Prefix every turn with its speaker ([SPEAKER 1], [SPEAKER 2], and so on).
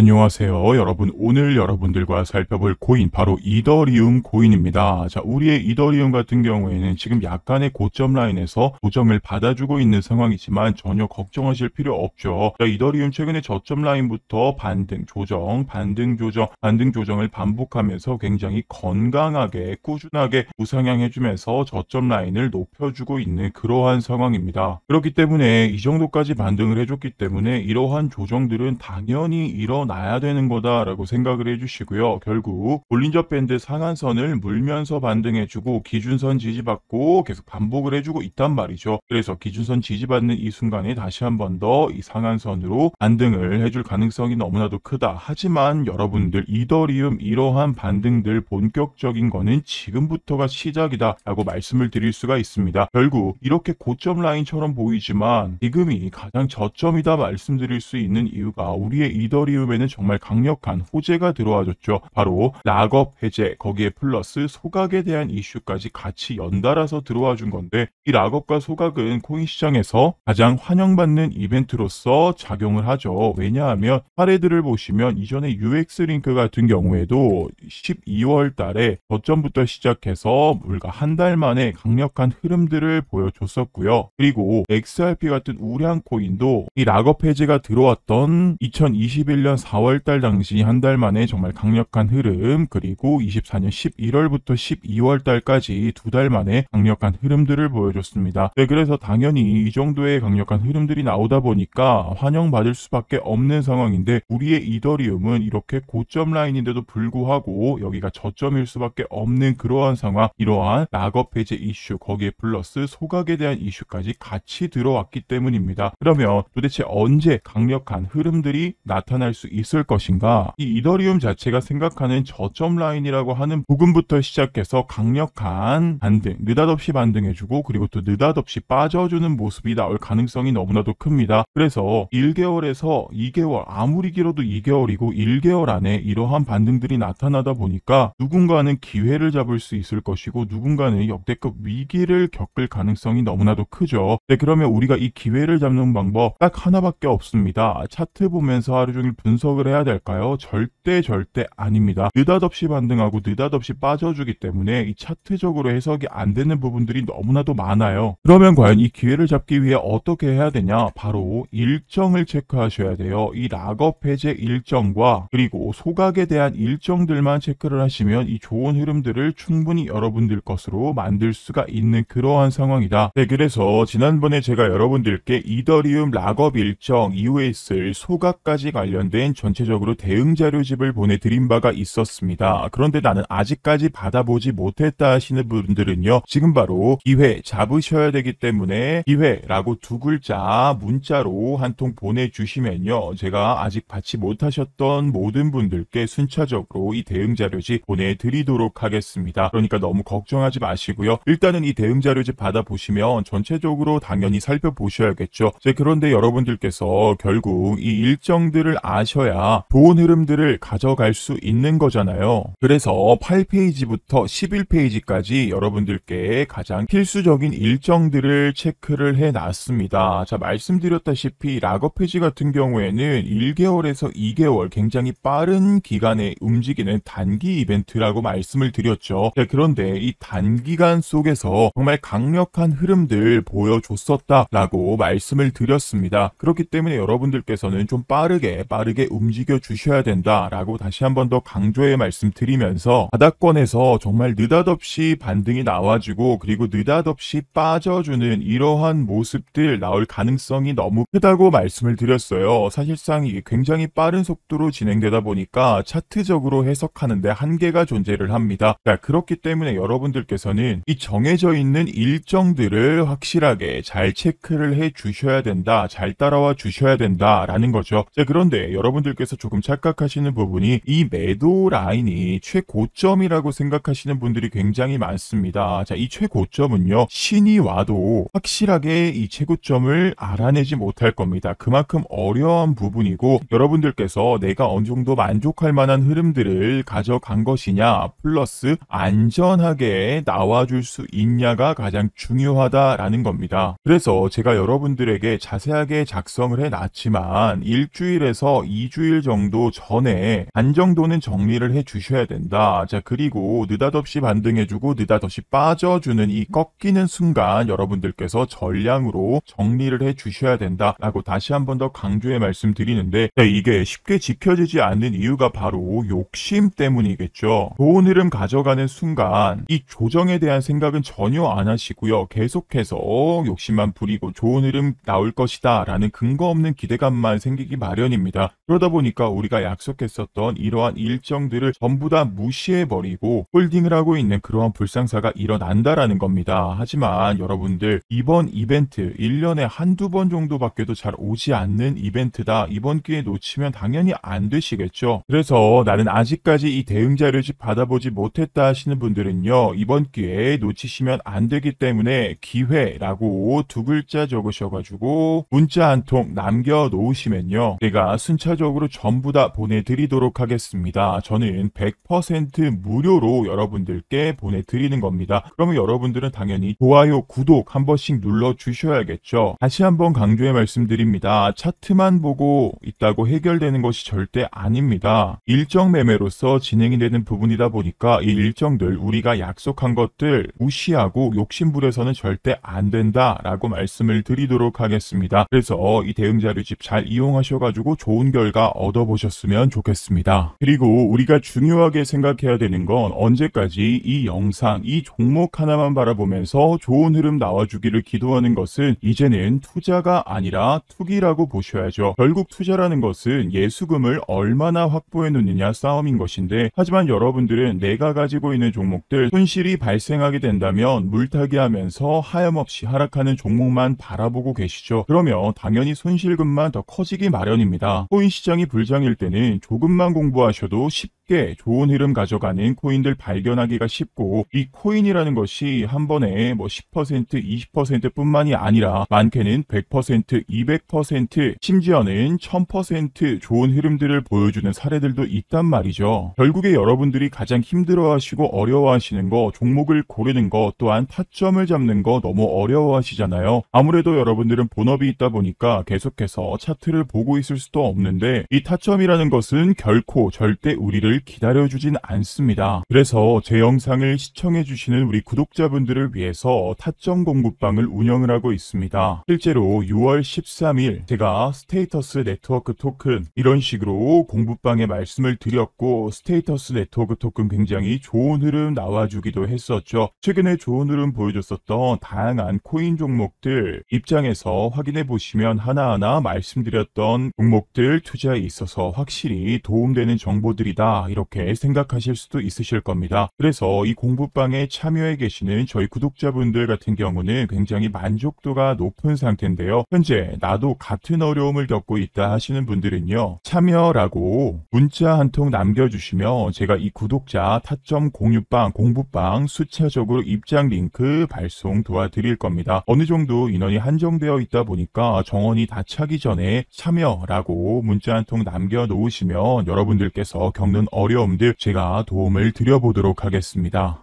[SPEAKER 1] 안녕하세요. 여러분, 오늘 여러분들과 살펴볼 코인 바로 이더리움 코인입니다. 자, 우리의 이더리움 같은 경우에는 지금 약간의 고점 라인에서 조정을 받아주고 있는 상황이지만 전혀 걱정하실 필요 없죠. 자, 이더리움 최근에 저점 라인부터 반등, 조정, 반등, 조정, 반등, 조정을 반복하면서 굉장히 건강하게 꾸준하게 우상향해주면서 저점 라인을 높여주고 있는 그러한 상황입니다. 그렇기 때문에 이 정도까지 반등을 해줬기 때문에 이러한 조정들은 당연히 일어나야 되는 거다라고 생각을 해주시고요. 결국 볼린저 밴드 상한선을 물면서 반등해주고 기준선 지지받고 계속 반복을 해주고 있단 말이죠. 그래서 기준선 지지받는 이 순간에 다시 한 번 더 이 상한선으로 반등을 해줄 가능성이 너무나도 크다. 하지만 여러분들 이더리움 이러한 반등들 본격적인 거는 지금부터가 시작이다 라고 말씀을 드릴 수가 있습니다. 결국 이렇게 고점 라인처럼 보이지만 지금이 가장 저점이다 말씀드릴 수 있는 이유가 우리의 이더리움에는 정말 강력한 호재가 들어와줬죠. 바로 락업 해제, 거기에 플러스 소각에 대한 이슈까지 같이 연달아서 들어와 준 건데, 이 락업과 소각은 코인 시장에서 가장 환영받는 이벤트로서 작용을 하죠. 왜냐하면 사례들을 보시면 이전에 UX링크 같은 경우에도 12월 달에 저점부터 시작해서 불과 한 달 만에 강력한 흐름들을 보여줬었고요. 그리고 XRP 같은 우량 코인도 이 락업 해제가 들어왔던 2021년 4월 달 당시 한 달 만에 정말 강력한 흐름, 그리고 24년 11월부터 12월 달까지 두 달 만에 강력한 흐름들을 보여줬습니다. 네, 그래서 당연히 이 정도의 강력한 흐름들이 나오다 보니까 환영받을 수밖에 없는 상황인데, 우리의 이더리움은 이렇게 고점 라인인데도 불구하고 여기가 저점일 수밖에 없는 그러한 상황, 이러한 락업 해제 이슈, 거기에 플러스 소각에 대한 이슈까지 같이 들어왔기 때문입니다. 그러면 도대체 언제 강력한 흐름들이 나타날 수 있을 것인가? 이 이더리움 자체가 생각하는 저점 라인이라고 하는 부분부터 시작해서 강력한 반등, 느닷없이 반등해주고 그리고 또 느닷없이 빠져주는 모습이 나올 가능성이 너무나도 큽니다. 그래서 1개월에서 2개월, 아무리 길어도 2개월이고 1개월 안에 이러한 반등들이 나타나다 보니까 누군가는 기회를 잡을 수 있을 것이고 누군가는 역대급 위기를 겪을 가능성이 너무나도 크죠. 네, 그러면 우리가 이 기회를 잡는 방법 딱 하나밖에 없습니다. 차트 보면서 하루 종일 분석을 해야 될까요? 절대 아닙니다. 느닷없이 반등하고 느닷없이 빠져주기 때문에 이 차트적으로 해석이 안 되는 부분들이 너무나도 많아요. 그러면 과연 이 기회를 잡기 위해 어떻게 해야 되냐? 바로 일정을 체크하셔야 돼요. 이 락업 해제 일정과 그리고 소각에 대한 일정들만 체크를 하시면 이 좋은 흐름들을 충분히 여러분들 것으로 만들 수가 있는 그러한 상황이다. 네, 그래서 지난번에 제가 여러분들께 이더리움 락업 일정 이후에 있을 소각까지 관련된 전체적으로 대응 자료집을 보내드린 바가 있었습니다. 그런데 나는 아직까지 받아보지 못했다 하시는 분들은요, 지금 바로 기회 잡으셔야 되기 때문에 기회라고 두 글자 문자로 한 통 보내주시면요, 제가 아직 받지 못하셨던 모든 분들께 순차적으로 이 대응 자료집 보내드리도록 하겠습니다. 그러니까 너무 걱정하지 마시고요. 일단은 이 대응 자료집 받아보시면 전체적으로 당연히 살펴보셔야겠죠. 그런데 여러분들께서 결국 이 일정들을 아셔야 좋은 흐름들을 가져갈 수 있는 거잖아요. 그래서 8페이지부터 11페이지까지 여러분들께 가장 필수적인 일정들을 체크를 해놨습니다. 자, 말씀드렸다시피 락업 해지 같은 경우에는 1개월에서 2개월 굉장히 빠른 기간에 움직이는 단기 이벤트라고 말씀을 드렸죠. 그런데 이 단기간 속에서 정말 강력한 흐름들 보여줬었다라고 말씀을 드렸습니다. 그렇기 때문에 여러분들께서는 좀 빠르게 움직여 주셔야 된다라고 다시 한 번 더 강조해 말씀드리면서, 바닥권에서 정말 느닷없이 반등이 나와주고 그리고 느닷없이 빠져주는 이러한 모습들 나올 가능성이 너무 크다고 말씀을 드렸어요. 사실상 이게 굉장히 빠른 속도로 진행되다 보니까 차트적으로 해석하는데 한계가 존재를 합니다. 그렇기 때문에 여러분들께서는 이 정해져 있는 일정들을 확실하게 잘 체크를 해 주셔야 된다, 잘 따라와 주셔야 된다라는 거죠. 그런데 여러분들께서 조금 착각하시는 부분이 이 매도 라인이 최고점이라고 생각하시는 분들이 굉장히 많습니다. 이 최고점은요, 신이 와도 확실하게 이 최고점을 알아내지 못할 겁니다. 그만큼 어려운 부분이고, 여러분들께서 내가 어느 정도 만족할 만한 흐름들을 가져간 것이냐, 플러스 안전하게 나와줄 수 있냐가 가장 중요하다라는 겁니다. 그래서 제가 여러분들에게 자세하게 작성을 해놨지만 일주일에서 2주 2주일 정도 전에 반 정도는 정리를 해 주셔야 된다. 자, 그리고 느닷없이 반등해주고 느닷없이 빠져주는 이 꺾이는 순간 여러분들께서 전량으로 정리를 해 주셔야 된다라고 다시 한 번 더 강조해 말씀드리는데, 이게 쉽게 지켜지지 않는 이유가 바로 욕심 때문이겠죠. 좋은 흐름 가져가는 순간 이 조정에 대한 생각은 전혀 안 하시고요. 계속해서 욕심만 부리고 좋은 흐름 나올 것이다 라는 근거 없는 기대감만 생기기 마련입니다. 그러다 보니까 우리가 약속했었던 이러한 일정들을 전부 다 무시해버리고 홀딩을 하고 있는 그러한 불상사가 일어난다라는 겁니다. 하지만 여러분들, 이번 이벤트 1년에 한두 번 정도밖에도 잘 오지 않는 이벤트다. 이번 기회에 놓치면 당연히 안 되시겠죠. 그래서 나는 아직까지 이 대응 자료집 받아보지 못했다 하시는 분들은요, 이번 기회에 놓치시면 안 되기 때문에 기회라고 두 글자 적으셔가지고 문자 한 통 남겨놓으시면요, 제가 순차적으로 전부 다 보내드리도록 하겠습니다. 저는 100% 무료로 여러분들께 보내드리는 겁니다. 그러면 여러분들은 당연히 좋아요, 구독 한 번씩 눌러주셔야겠죠. 다시 한번 강조해 말씀드립니다. 차트만 보고 있다고 해결되는 것이 절대 아닙니다. 일정 매매로서 진행이 되는 부분이다 보니까 이 일정들, 우리가 약속한 것들 무시하고 욕심부려서는 절대 안 된다라고 말씀을 드리도록 하겠습니다. 그래서 이 대응 자료집 잘 이용하셔가지고 좋은 결과 얻어보셨으면 좋겠습니다. 그리고 우리가 중요하게 생각해야 되는 건, 언제까지 이 영상, 이 종목 하나만 바라보면서 좋은 흐름 나와주기를 기도하는 것은 이제는 투자가 아니라 투기라고 보셔야죠. 결국 투자라는 것은 예수금을 얼마나 확보해 놓느냐 싸움인 것인데, 하지만 여러분들은 내가 가지고 있는 종목들 손실이 발생하게 된다면 물타기 하면서 하염없이 하락하는 종목만 바라보고 계시죠. 그러면 당연히 손실금만 더 커지기 마련입니다. 코인 시장이 불장일 때는 조금만 공부하셔도 쉽게 좋은 흐름 가져가는 코인들 발견하기가 쉽고, 이 코인이라는 것이 한 번에 10%, 20% 뿐만이 아니라 많게는 100%, 200%, 심지어는 1000% 좋은 흐름들을 보여주는 사례들도 있단 말이죠. 결국에 여러분들이 가장 힘들어하시고 어려워하시는 거, 종목을 고르는 거, 또한 타점을 잡는 거 너무 어려워하시잖아요. 아무래도 여러분들은 본업이 있다 보니까 계속해서 차트를 보고 있을 수도 없는데, 이 타점이라는 것은 결코 절대 우리를 기다려주진 않습니다. 그래서 제 영상을 시청해주시는 우리 구독자분들을 위해서 타점 공부방을 운영을 하고 있습니다. 실제로 6월 13일 제가 스테이터스 네트워크 토큰 이런 식으로 공부방에 말씀을 드렸고, 스테이터스 네트워크 토큰 굉장히 좋은 흐름 나와주기도 했었죠. 최근에 좋은 흐름 보여줬었던 다양한 코인 종목들 입장에서 확인해 보시면 하나하나 말씀드렸던 종목들 투자에 있어서 확실히 도움되는 정보들이다, 이렇게 생각하실 수도 있으실 겁니다. 그래서 이 공부방에 참여해 계시는 저희 구독자분들 같은 경우는 굉장히 만족도가 높은 상태인데요. 현재 나도 같은 어려움을 겪고 있다 하시는 분들은요, 참여라고 문자 한 통 남겨주시면 제가 이 구독자 타점 공유방, 공부방 수차적으로 입장 링크 발송 도와드릴 겁니다. 어느 정도 인원이 한정되어 있다 보니까 정원이 다 차기 전에 참여라고 문자 한 통 남겨놓으시면 여러분들께서 겪는 어려움들 제가 도움을 드려보도록 하겠습니다.